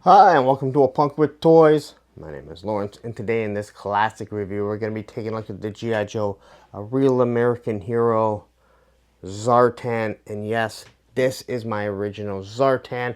Hi, and welcome to A Punk with Toys. My name is Lawrence, and today in this classic review, we're going to be taking a look at the G.I. Joe, A Real American Hero, Zartan. And yes, this is my original Zartan,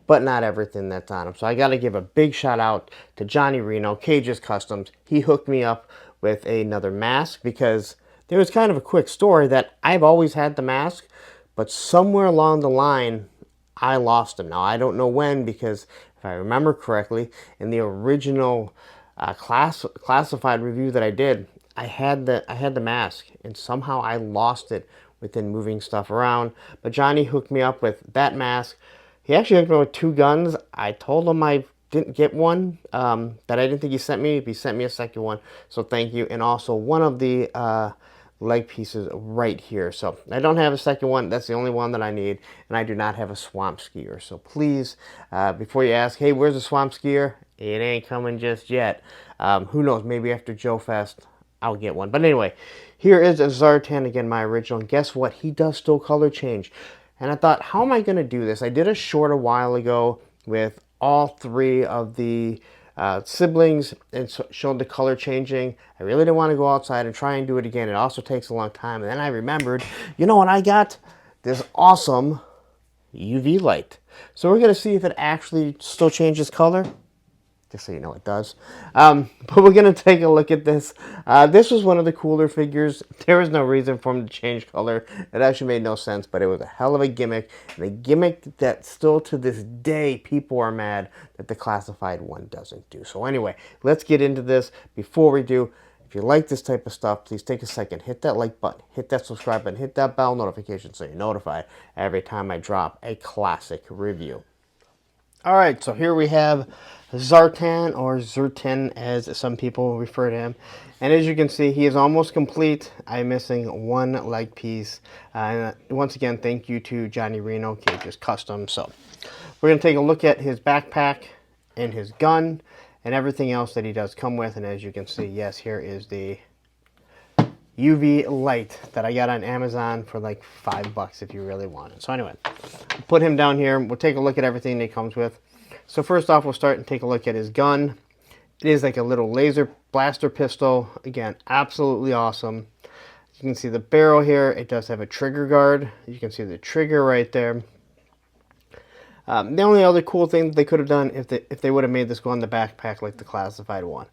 but not everything that's on him. So I got to give a big shout out to Johnny Reno, Cage's Customs. He hooked me up with another mask because there was kind of a quick story that I've always had the mask, but somewhere along the line, I lost him. Now, I don't know when, because if I remember correctly, in the original classified review that I did, I had the mask, and somehow I lost it within moving stuff around. But Johnny hooked me up with that mask. He actually hooked me with two guns. I told him I didn't get one, that I didn't think he sent me. He sent me a second one, so thank you. And also one of the leg pieces right here. So I don't have a second one. That's the only one that I need, and I do not have a swamp skier. So please, before you ask, hey, where's the swamp skier? It ain't coming just yet. Who knows? Maybe after Joe Fest, I'll get one. But anyway, here is a Zartan again, my original. And guess what? He does still color change. And I thought, how am I going to do this? I did a short a while ago with all three of the siblings and showed the color changing. I really didn't want to go outside and try and do it again. It also takes a long time. And then I remembered, you know what I got? This awesome UV light. So we're going to see if it actually still changes color. Just so you know it does. But we're going to take a look at this. This was one of the cooler figures. There was no reason for him to change color. It actually made no sense, but it was a hell of a gimmick. And a gimmick that still to this day people are mad that the classified one doesn't do. So anyway, let's get into this. Before we do, if you like this type of stuff, please take a second, hit that like button, hit that subscribe button, hit that bell notification so you're notified every time I drop a classic review. All right, so here we have Zartan, or Zertin as some people refer to him. And as you can see, he is almost complete. I'm missing one leg piece. And once again, thank you to Johnny Reno, Cage's Custom. So we're going to take a look at his backpack and his gun and everything else that he does come with. And as you can see, yes, here is the UV light that I got on Amazon for like $5 if you really want it. So anyway, put him down here. We'll take a look at everything that he comes with. So first off, we'll start and take a look at his gun. It is like a little laser blaster pistol. Again, absolutely awesome. You can see the barrel here. It does have a trigger guard. You can see the trigger right there. The only other cool thing that they could have done if they would have made this go on the backpack like the classified one.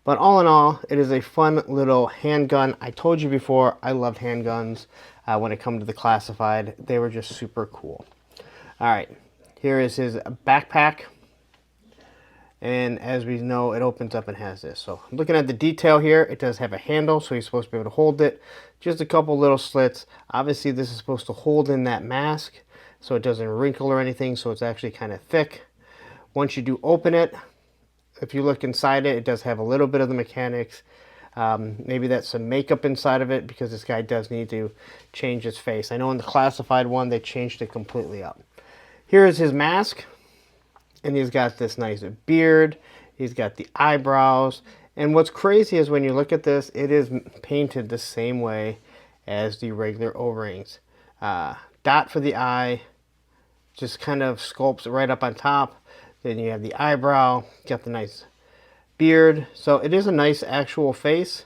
But all in all, it is a fun little handgun. I told you before, I loved handguns when it comes to the classified. They were just super cool. All right, here is his backpack. And as we know, it opens up and has this. So looking at the detail here, it does have a handle, so you're supposed to be able to hold it. Just a couple little slits. Obviously, this is supposed to hold in that mask, so it doesn't wrinkle or anything, so it's actually kind of thick. Once you do open it, if you look inside it, it does have a little bit of the mechanics. Maybe that's some makeup inside of it, because this guy does need to change his face. I know in the classified one, they changed it completely up. Here is his mask, and he's got this nice beard. He's got the eyebrows. And what's crazy is when you look at this, it is painted the same way as the regular O-rings. Dot for the eye, just kind of sculpts right up on top. Then you have the eyebrow, got the nice beard. So it is a nice actual face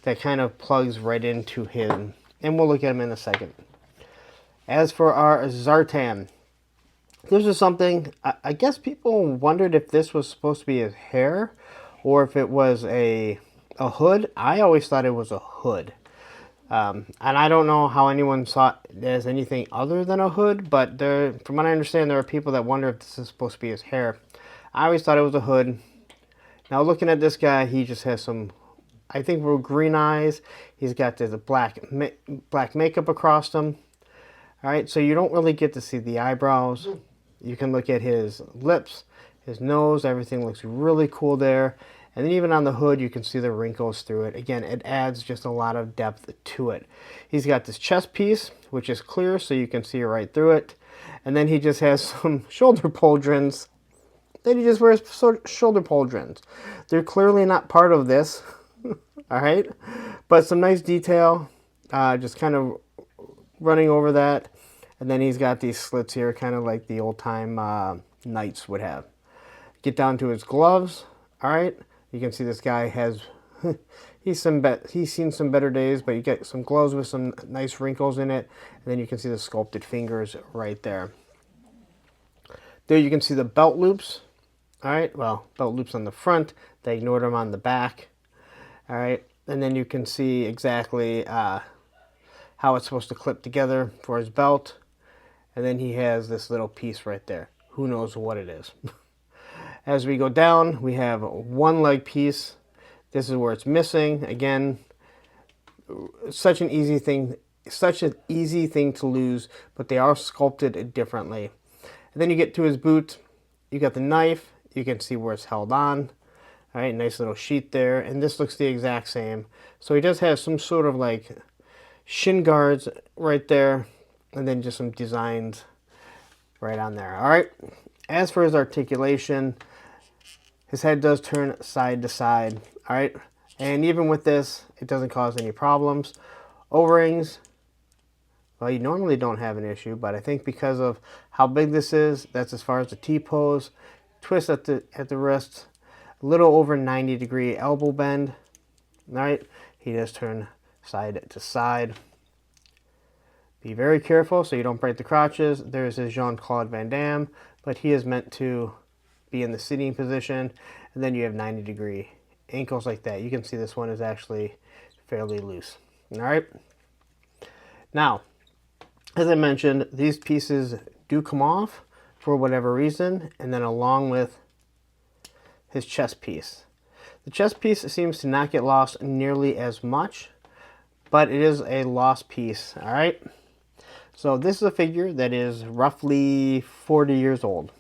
that kind of plugs right into him. And we'll look at him in a second. As for our Zartan, this is something, I guess people wondered if this was supposed to be his hair or if it was a hood. I always thought it was a hood. And I don't know how anyone saw it as anything other than a hood, but from what I understand, there are people that wonder if this is supposed to be his hair. I always thought it was a hood. Now looking at this guy, he just has some, I think, real green eyes. He's got this black makeup across him. All right, so you don't really get to see the eyebrows. You can look at his lips, his nose, everything looks really cool there. And then even on the hood, you can see the wrinkles through it. Again, it adds just a lot of depth to it. He's got this chest piece, which is clear, so you can see right through it. And then he just has some shoulder pauldrons. Then he just wears shoulder pauldrons. They're clearly not part of this, all right? But some nice detail, just kind of running over that. And then he's got these slits here, kind of like the old-time knights would have. Get down to his gloves. All right, you can see this guy has he's seen some better days, but you get some gloves with some nice wrinkles in it, and then you can see the sculpted fingers right there. There you can see the belt loops. All right, well, belt loops on the front. They ignored them on the back. All right, and then you can see exactly how it's supposed to clip together for his belt. And then he has this little piece right there. Who knows what it is? As we go down, we have one leg piece. This is where it's missing. Again, such an easy thing to lose, but they are sculpted differently. And then you get to his boot. You got the knife. You can see where it's held on. All right, nice little sheet there. And this looks the exact same. So he does have some sort of like shin guards right there, and then just some designs right on there. All right, as for his articulation, his head does turn side to side. All right, and even with this, it doesn't cause any problems. O-rings, well, you normally don't have an issue, but I think because of how big this is, that's as far as the T-pose. Twist at the wrist, a little over 90-degree elbow bend. All right, he does turn side to side. Be very careful so you don't break the crotches. There's his Jean-Claude Van Damme, but he is meant to be in the sitting position, and then you have 90-degree ankles like that. You can see this one is actually fairly loose. All right. Now, as I mentioned, these pieces do come off for whatever reason, and then along with his chest piece. The chest piece seems to not get lost nearly as much, but it is a lost piece. All right. So this is a figure that is roughly 40 years old.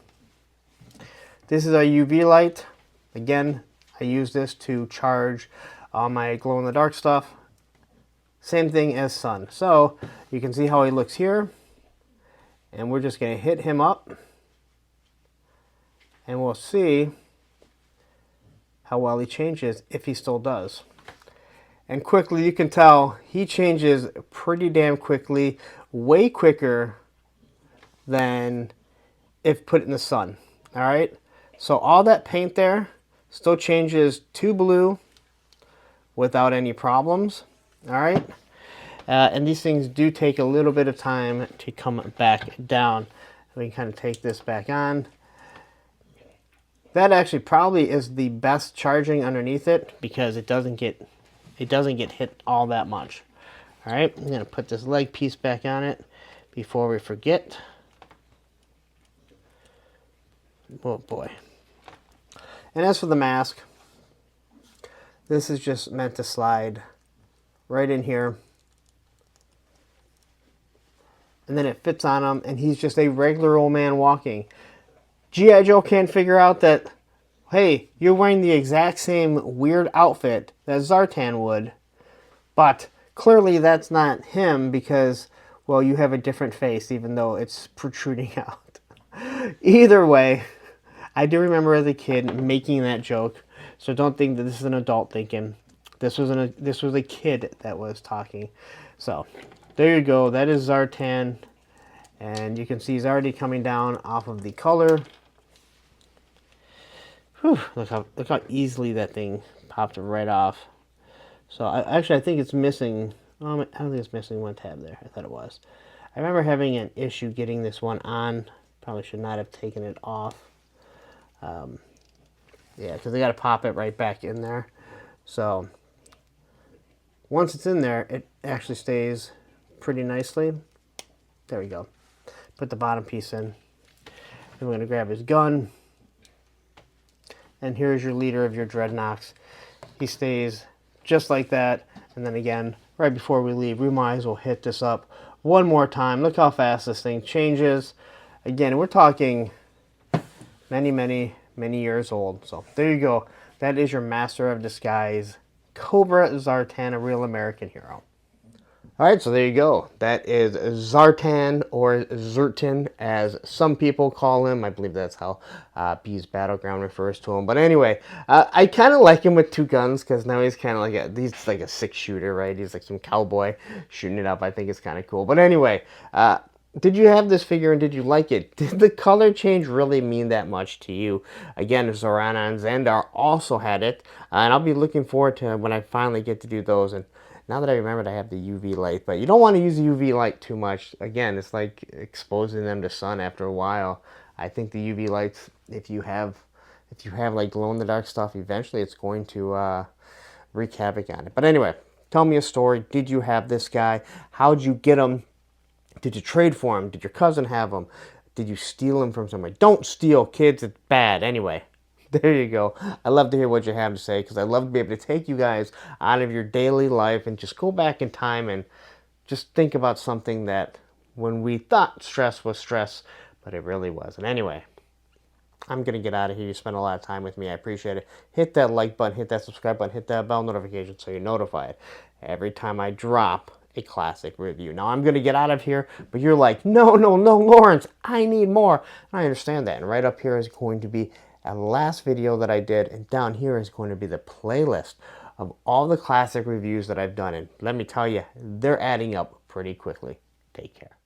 This is a UV light. Again, I use this to charge my glow-in-the-dark stuff. Same thing as sun. So you can see how he looks here. And we're just going to hit him up. And we'll see how well he changes, if he still does. And quickly, you can tell he changes pretty damn quickly, way quicker than if put in the sun. All right, so all that paint there still changes to blue without any problems. All right, and these things do take a little bit of time to come back down. We can kind of take this back on. That actually probably is the best charging underneath it because it doesn't get hit all that much. All right, I'm going to put this leg piece back on it before we forget. Oh boy. And as for the mask, this is just meant to slide right in here. And then it fits on him, and he's just a regular old man walking. G.I. Joe can't figure out that, hey, you're wearing the exact same weird outfit that Zartan would, but clearly that's not him because, well, you have a different face even though it's protruding out. Either way, I do remember as a kid making that joke, so don't think that this is an adult thinking. This was a kid that was talking. So there you go. That is Zartan, and you can see he's already coming down off of the color. Whew, look how easily that thing popped right off. So I think it's missing. I don't think it's missing one tab there. I thought it was. I remember having an issue getting this one on. Probably should not have taken it off. Yeah, because they got to pop it right back in there. So once it's in there, it actually stays pretty nicely. There we go. Put the bottom piece in. Then we're going to grab his gun. And here's your leader of your Dreadnoks. He stays just like that. And then again, right before we leave, we might as well hit this up one more time. Look how fast this thing changes. Again, we're talking many, many, many years old. So there you go. That is your Master of Disguise, Cobra Zartan, a real American hero. All right, so there you go. That is Zartan, or Zertan, as some people call him. I believe that's how B's Battleground refers to him. But anyway, I kind of like him with two guns because now he's kind of like he's like a six-shooter, right? He's like some cowboy shooting it up. I think it's kind of cool. But anyway, did you have this figure and did you like it? Did the color change really mean that much to you? Again, Zoran and Zendar also had it, and I'll be looking forward to when I finally get to do those. And now that I remembered, I have the UV light, but you don't want to use the UV light too much. Again, it's like exposing them to sun after a while. I think the UV lights, if you have like glow in the dark stuff, eventually it's going to wreak havoc on it. But anyway, tell me a story. Did you have this guy? How'd you get him? Did you trade for him? Did your cousin have him? Did you steal him from somewhere? Don't steal, kids. It's bad. Anyway, there you go. I love to hear what you have to say because I love to be able to take you guys out of your daily life and just go back in time and just think about something that when we thought stress was stress, but it really wasn't. Anyway, I'm going to get out of here. You spent a lot of time with me. I appreciate it. Hit that like button, hit that subscribe button, hit that bell notification so you're notified every time I drop a classic review. Now, I'm going to get out of here, but you're like, no, no, no, Lawrence, I need more. I understand that. And right up here is going to be a last video that I did, and down here is going to be the playlist of all the classic reviews that I've done. And let me tell you, they're adding up pretty quickly. Take care.